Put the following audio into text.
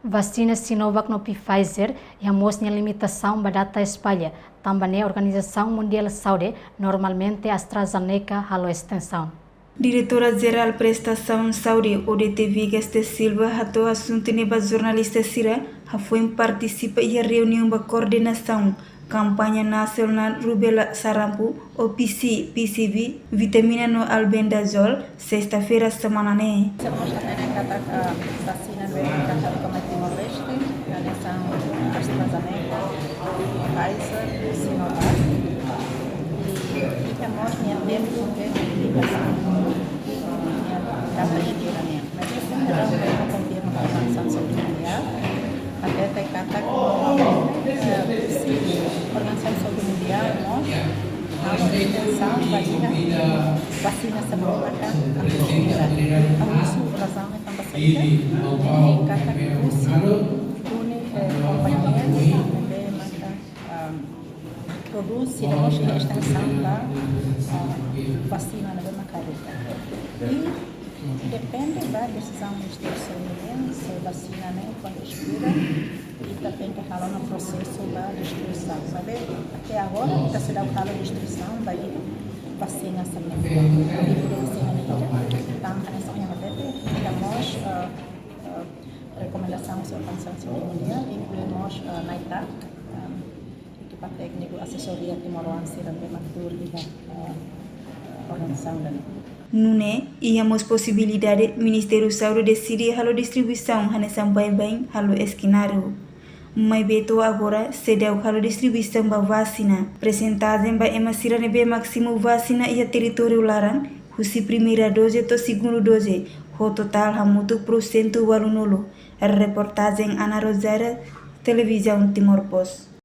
Vacina Sinovac no Pfizer e a mostra limitação para data espalha. Também a Organização Mundial de Saúde, normalmente AstraZeneca, a extensão. Diretora-Geral Prestação Saúde, ODT Vigas de Silva, ato assunto neba jornalista Sira, foi participa em reunião da coordenação Campanha Nacional Rubella Sarampo, OPC, PCV, vitamina no albendazol, sexta-feira semana né. Estamos também a vacina do Católico Timor-Leste, a nação AstraZeneca, Pfizer, Sinovac. E temos tempo que vacina cada esquerda, mas isso não confirma a Organização Saúde Mundial. Até tem contato com a Organização Saúde Mundial, nós a extensão vacina semana a esquerda. A nossa razão é tão bastante em contato com companhias que produzem a extensão da vacina na mesma carga. E depende da decisão do Ministério da Saúde, se a vacina nem quando expira, e também que falar no processo da distribuição. Até agora, está se dando a distribuição da vacina também. E por isso, então, a nação temos recomendações da Organização Saúde Mundial, incluímos na ITAC, equipa técnica, assessoria Timor-Leste, também a organização da Nune, íamos possibilidade Ministério da Saúde decidir a distribuição hanesan bem halo esquinaro. Mas beto agora se deu a distribuição da vacina. Presentagem vai emasira nebe máximo vacina e a território larang, husi primeira dose to segundo dose, o total hamutu % walunolo. A reportagem Ana Rosera, Televisão Timor Post.